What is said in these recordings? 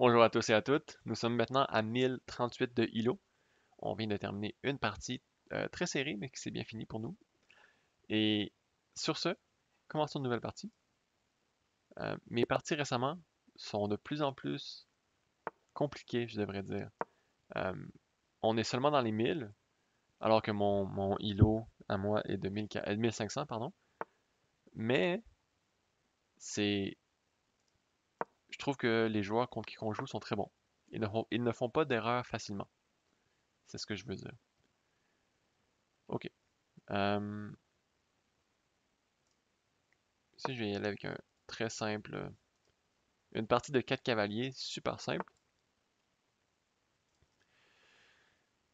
Bonjour à tous et à toutes. Nous sommes maintenant à 1038 de Hilo. On vient de terminer une partie très serrée, mais qui s'est bien finie pour nous. Et sur ce, commençons une nouvelle partie. Mes parties récemment sont de plus en plus compliquées, je devrais dire. Euh, on est seulement dans les 1000, alors que mon Hilo à moi est de 1500, pardon. Mais c'est, je trouve que les joueurs contre qui on joue sont très bons. Ils ne font pas d'erreurs facilement. C'est ce que je veux dire. Ok. Euh, Ici, je vais y aller avec un très simple. Une partie de 4 cavaliers, super simple.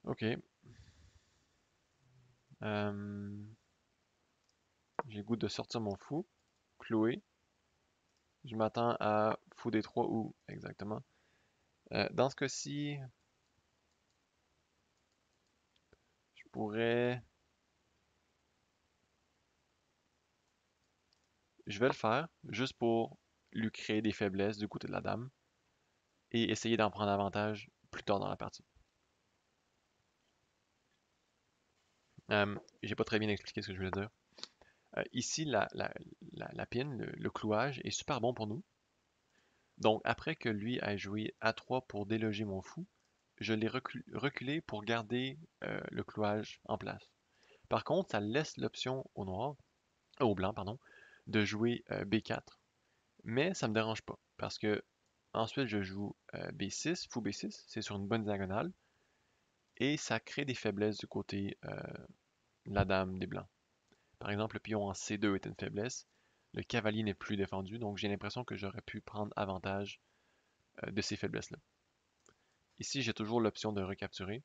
Ok. Euh, j'ai le goût de sortir mon fou. Cloué. Je m'attends à fou des 3 ou exactement. Dans ce cas-ci, je pourrais. Je vais le faire juste pour lui créer des faiblesses du côté de la dame et essayer d'en prendre avantage plus tard dans la partie. J'ai pas très bien expliqué ce que je voulais dire. Ici, la pine, le clouage est super bon pour nous. Donc, après que lui ait joué A3 pour déloger mon fou, je l'ai reculé pour garder le clouage en place. Par contre, ça laisse l'option au noir, au blanc, pardon, de jouer B4. Mais ça me dérange pas, parce que ensuite je joue B6, fou B6, c'est sur une bonne diagonale, et ça crée des faiblesses du côté de la dame des blancs. Par exemple, le pion en C2 est une faiblesse, le cavalier n'est plus défendu, donc j'ai l'impression que j'aurais pu prendre avantage de ces faiblesses-là. Ici, j'ai toujours l'option de recapturer.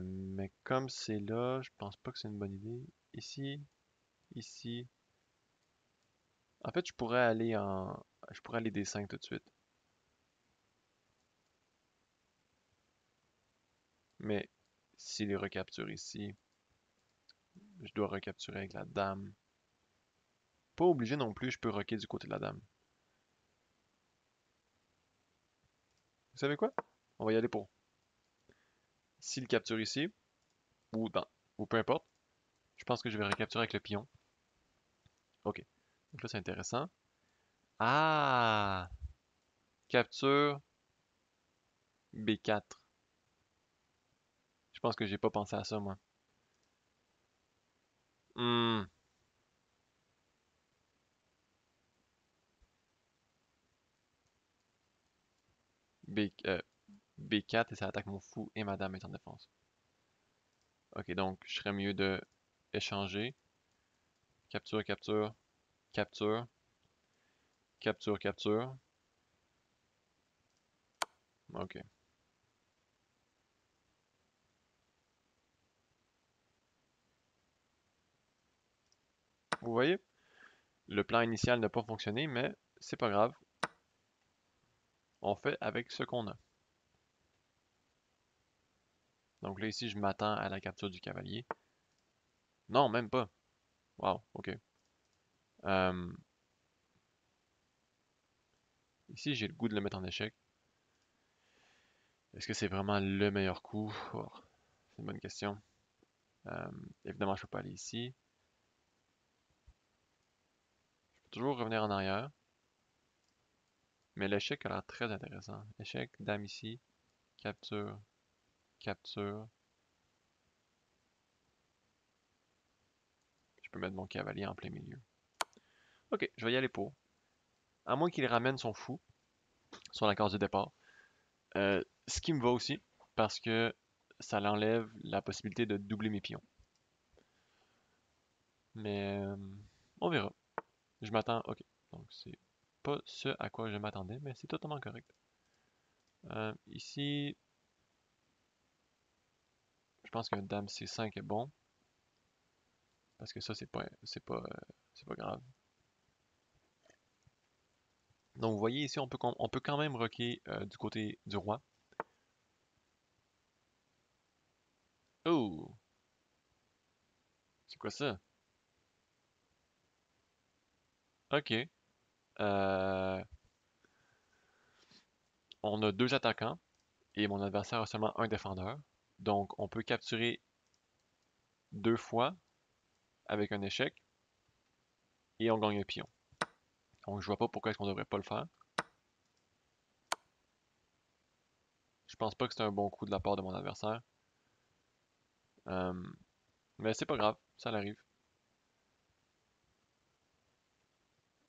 Mais comme c'est là, je pense pas que c'est une bonne idée. Ici, ici. En fait, je pourrais aller D5 tout de suite. Mais s'il est recapturé ici, je dois recapturer avec la dame. Pas obligé non plus, je peux roquer du côté de la dame. Vous savez quoi? On va y aller pour. S'il capture ici, ou dans, ou peu importe, je pense que je vais recapturer avec le pion. Ok. Donc là, c'est intéressant. Ah! Capture B4. Je pense que j'ai pas pensé à ça, moi. Hmm. B, B4 et ça attaque mon fou et ma dame est en défense. Ok, donc je serais mieux de échanger. Capture, capture, capture, capture, capture. Ok. Vous voyez, le plan initial n'a pas fonctionné, mais c'est pas grave. On fait avec ce qu'on a. Donc là, ici, je m'attends à la capture du cavalier. Non, même pas. Wow, ok. Euh, Ici, j'ai le goût de le mettre en échec. Est-ce que c'est vraiment le meilleur coup? Oh, c'est une bonne question. Euh, Évidemment, je peux pas aller ici. Je peux toujours revenir en arrière. Mais l'échec a l'air très intéressant. Échec, dame ici, capture, capture. Je peux mettre mon cavalier en plein milieu. Ok, je vais y aller pour. À moins qu'il ramène son fou sur la case de départ. Ce qui me va aussi, parce que ça l'enlève la possibilité de doubler mes pions. Mais on verra. Je m'attends. Ok. Donc c'est pas ce à quoi je m'attendais, mais c'est totalement correct. Ici, je pense qu'un dame C5 est bon. Parce que ça, c'est pas grave. Donc vous voyez ici, on peut quand même rocker du côté du roi. Oh! C'est quoi ça? Ok. Euh, On a deux attaquants et mon adversaire a seulement un défendeur. Donc, on peut capturer deux fois avec un échec et on gagne un pion. Donc, je vois pas pourquoi est-ce qu'on devrait pas le faire. Je pense pas que c'est un bon coup de la part de mon adversaire. Euh, mais c'est pas grave, ça l'arrive.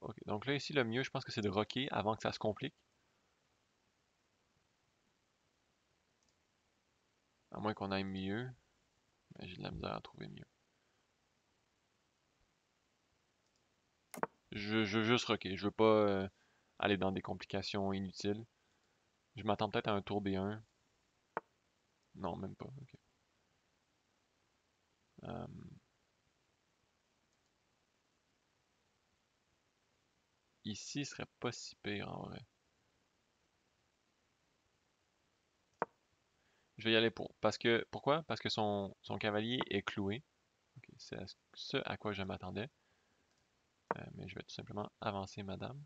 Ok, donc là ici le mieux je pense que c'est de rocker avant que ça se complique. À moins qu'on aille mieux. Mais j'ai de la misère à trouver mieux. Je veux juste rocker, je veux pas aller dans des complications inutiles. Je m'attends peut-être à un tour B1. Non, même pas. Ok. Euh, ici serait pas si pire en vrai. Je vais y aller pour. Parce que. Pourquoi? Parce que son cavalier est cloué. Ok, c'est ce à quoi je m'attendais. Mais je vais tout simplement avancer madame.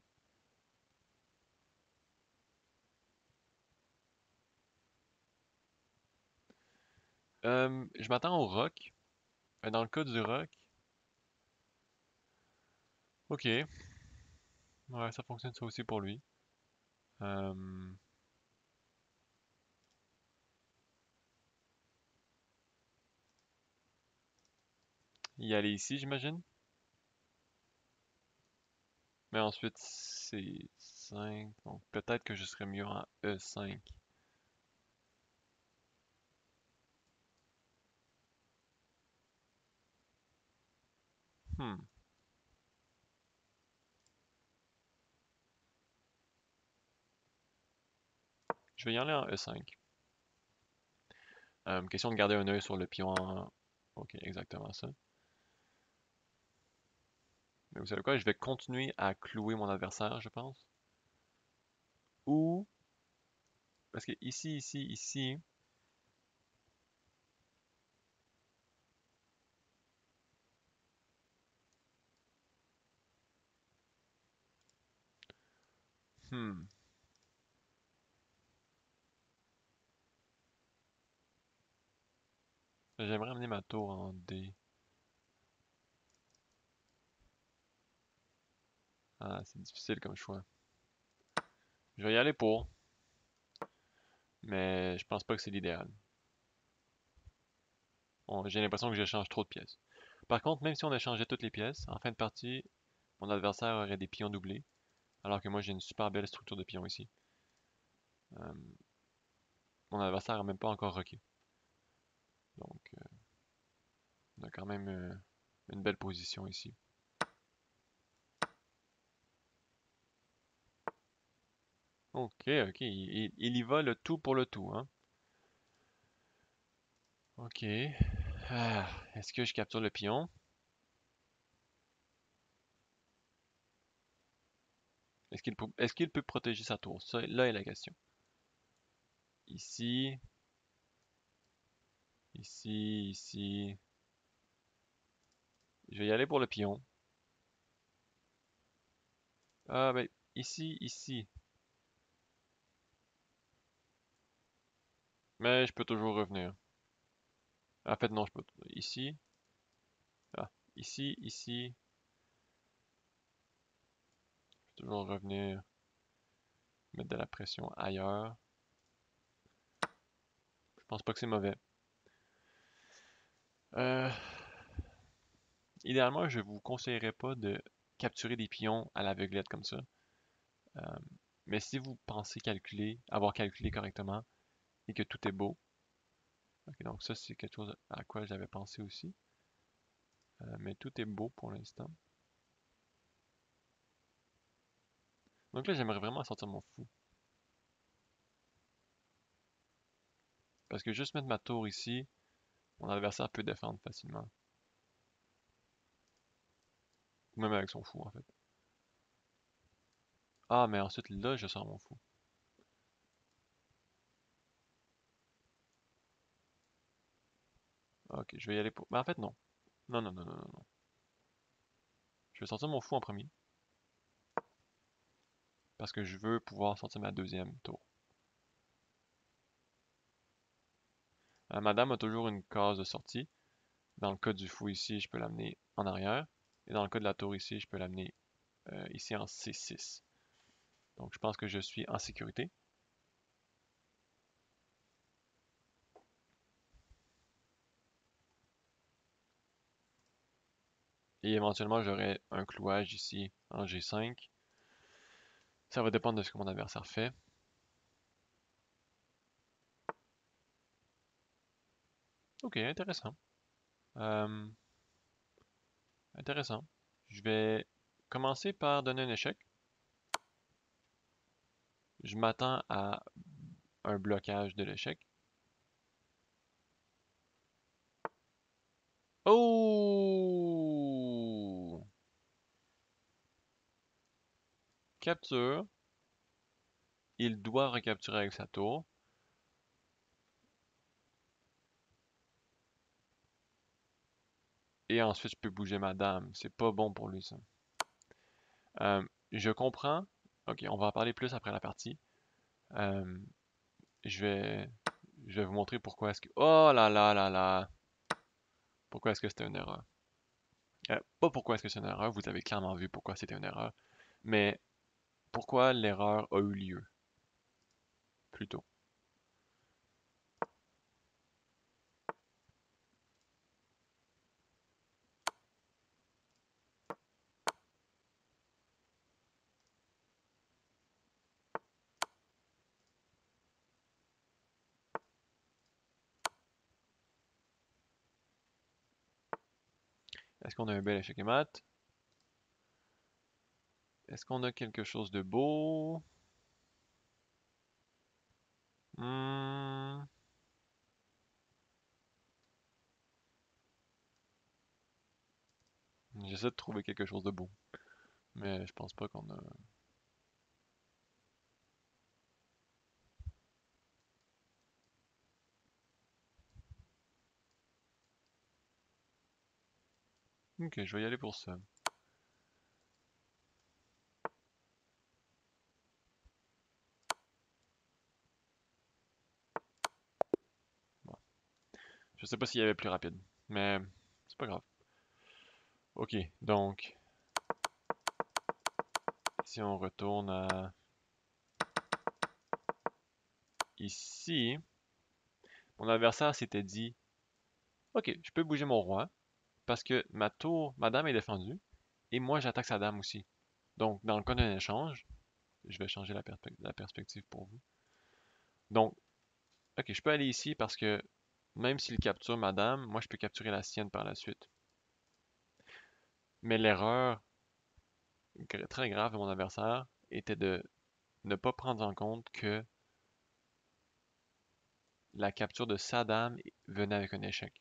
Je m'attends au roc. Dans le cas du roc. Ok. Ouais, ça fonctionne ça aussi pour lui. Euh, y aller ici, j'imagine. Mais ensuite, c'est 5. Donc peut-être que je serais mieux en E5. Hmm. Je vais y aller en E5. Question de garder un œil sur le pion en... Ok, exactement ça. Mais vous savez quoi? Je vais continuer à clouer mon adversaire, je pense. Ou... Parce que ici... Hmm. J'aimerais amener ma tour en D. Ah, c'est difficile comme choix. Je vais y aller pour, mais je pense pas que c'est l'idéal. J'ai l'impression que j'échange trop de pièces. Par contre, même si on échangeait toutes les pièces, en fin de partie, mon adversaire aurait des pions doublés, alors que moi j'ai une super belle structure de pions ici. Euh, mon adversaire n'a même pas encore rocké. Donc, on a quand même une belle position ici. Ok, ok, il y va le tout pour le tout, hein. Ok. Ah, est-ce que je capture le pion? Est-ce qu'il peut protéger sa tour? Ça, là est la question. Ici, ici. Je vais y aller pour le pion. Ah, ben, ici. Mais je peux toujours revenir. En fait, non, je peux. Ici. Ah, ici. Je peux toujours revenir, mettre de la pression ailleurs. Je pense pas que c'est mauvais. Euh, idéalement, je vous conseillerais pas de capturer des pions à l'aveuglette comme ça. Euh, mais si vous pensez avoir calculé correctement et que tout est beau, ok, donc ça c'est quelque chose à quoi j'avais pensé aussi. Mais tout est beau pour l'instant. Donc là, j'aimerais vraiment sortir mon fou. Parce que juste mettre ma tour ici, mon adversaire peut défendre facilement. Ou même avec son fou, en fait. Ah, mais ensuite, là, je sors mon fou. Ok, je vais y aller pour... Mais en fait, non. Non. Je vais sortir mon fou en premier. Parce que je veux pouvoir sortir ma deuxième tour. Madame a toujours une case de sortie. Dans le cas du fou ici, je peux l'amener en arrière. Et dans le cas de la tour ici, je peux l'amener ici en C6. Donc je pense que je suis en sécurité. Et éventuellement, j'aurai un clouage ici en G5. Ça va dépendre de ce que mon adversaire fait. Ok, intéressant. Euh, intéressant. Je vais commencer par donner un échec. Je m'attends à un blocage de l'échec. Oh! Capture. Il doit recapturer avec sa tour. Et ensuite, je peux bouger ma dame. C'est pas bon pour lui, ça. Euh, je comprends. Ok, on va en parler plus après la partie. Euh, je vais, je vais vous montrer pourquoi est-ce que... Oh là là là là! Pourquoi est-ce que c'était une erreur? Pas pourquoi est-ce que c'est une erreur, vous avez clairement vu pourquoi c'était une erreur, mais pourquoi l'erreur a eu lieu, plutôt. Est-ce qu'on a un bel échec et mat? Est-ce qu'on a quelque chose de beau? Hmm, j'essaie de trouver quelque chose de beau, mais je pense pas qu'on a... Ok, je vais y aller pour ça. Bon. Je sais pas s'il y avait plus rapide, mais c'est pas grave. Ok, donc, si on retourne à ici, mon adversaire s'était dit, ok, je peux bouger mon roi, parce que ma tour, ma dame est défendue, et moi j'attaque sa dame aussi. Donc, dans le cas d'un échange, je vais changer la perspective pour vous. Donc, ok, je peux aller ici parce que même s'il capture ma dame, moi je peux capturer la sienne par la suite. Mais l'erreur très grave de mon adversaire était de ne pas prendre en compte que la capture de sa dame venait avec un échec.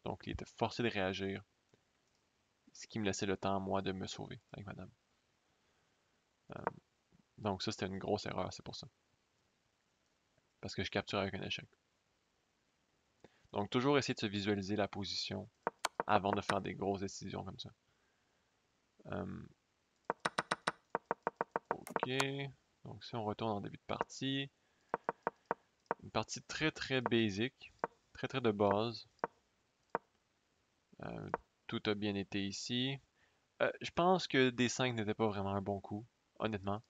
Donc, il était forcé de réagir, ce qui me laissait le temps, moi, de me sauver avec ma dame. Euh, donc, ça, c'était une grosse erreur, c'est pour ça. Parce que je capture avec un échec. Donc, toujours essayer de se visualiser la position avant de faire des grosses décisions comme ça. Ok. Donc, si on retourne en début de partie, une partie très très basique, très très de base. Euh, tout a bien été ici. Je pense que D5 n'était pas vraiment un bon coup, honnêtement.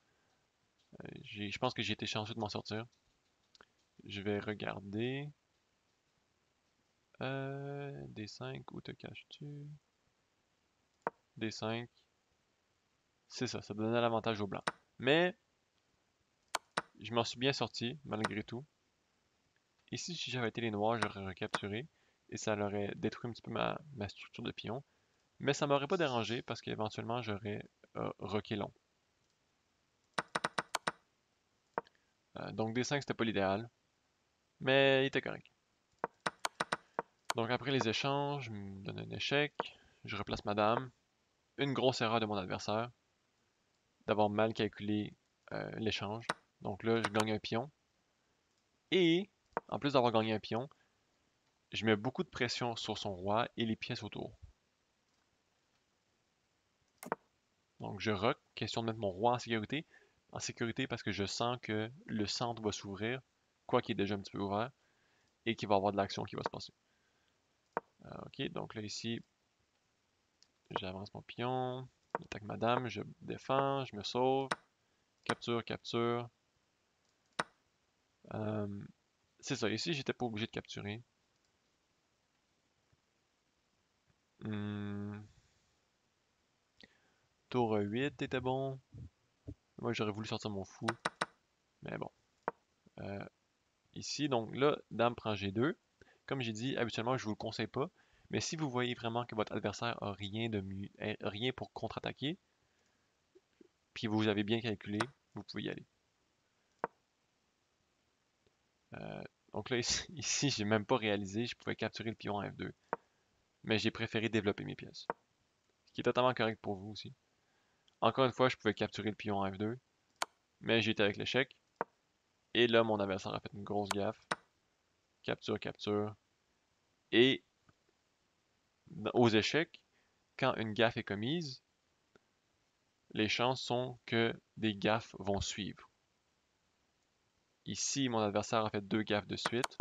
Je pense que j'ai été chanceux de m'en sortir. Je vais regarder. D5, où te caches-tu? D5. C'est ça, ça donnait l'avantage au blanc. Mais je m'en suis bien sorti, malgré tout. Ici, si j'avais été les noirs, j'aurais recapturé. Et ça aurait détruit un petit peu ma structure de pion. Mais ça m'aurait pas dérangé parce qu'éventuellement j'aurais rocké long. Donc D5 c'était pas l'idéal, mais il était correct. Donc après les échanges, je me donne un échec, je replace ma dame. Une grosse erreur de mon adversaire, d'avoir mal calculé l'échange. Donc là, je gagne un pion. Et, en plus d'avoir gagné un pion, je mets beaucoup de pression sur son roi et les pièces autour. Donc je rock, question de mettre mon roi en sécurité. En sécurité parce que je sens que le centre va s'ouvrir, quoi qu'il est déjà un petit peu ouvert. et qu'il va y avoir de l'action qui va se passer. Ok, donc là ici, j'avance mon pion, j'attaque ma dame, je défends, je me sauve, capture, capture. C'est ça, ici j'étais pas obligé de capturer. Hmm, Tour 8 était bon. Moi j'aurais voulu sortir mon fou, mais bon. Ici, donc là, dame prend G2. Comme j'ai dit, habituellement je vous le conseille pas, mais si vous voyez vraiment que votre adversaire a rien de mieux, rien pour contre-attaquer, puis vous avez bien calculé, vous pouvez y aller. Donc là, ici, j'ai même pas réalisé, je pouvais capturer le pion en F2. Mais j'ai préféré développer mes pièces. Ce qui est totalement correct pour vous aussi. Encore une fois, je pouvais capturer le pion en F2, mais j'étais avec l'échec. Et là, mon adversaire a fait une grosse gaffe. Capture, capture. Et aux échecs, quand une gaffe est commise, les chances sont que des gaffes vont suivre. Ici, mon adversaire a fait deux gaffes de suite.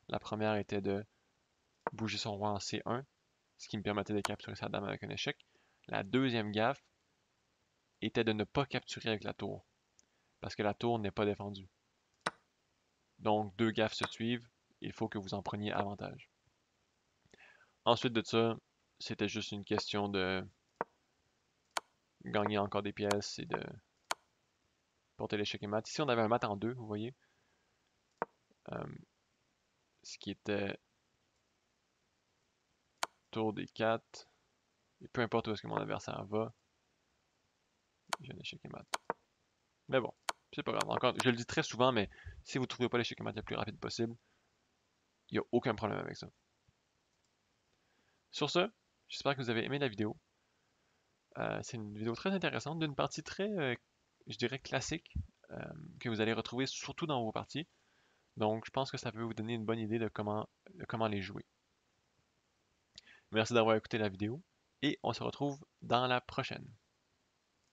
La première était de bouger son roi en C1, ce qui me permettait de capturer sa dame avec un échec. La deuxième gaffe était de ne pas capturer avec la tour, parce que la tour n'est pas défendue. Donc, deux gaffes se suivent, il faut que vous en preniez avantage. Ensuite de ça, c'était juste une question de gagner encore des pièces et de porter l'échec et mat. Ici, on avait un mat en deux, vous voyez. Ce qui était tour des 4. Et peu importe où est-ce que mon adversaire va, j'ai un échec et mat. Mais bon, c'est pas grave. Encore, je le dis très souvent, mais si vous ne trouvez pas l'échec et mat le plus rapide possible, il n'y a aucun problème avec ça. Sur ce, j'espère que vous avez aimé la vidéo. C'est une vidéo très intéressante, d'une partie très, je dirais, classique, que vous allez retrouver surtout dans vos parties. Donc, je pense que ça peut vous donner une bonne idée de comment les jouer. Merci d'avoir écouté la vidéo et on se retrouve dans la prochaine.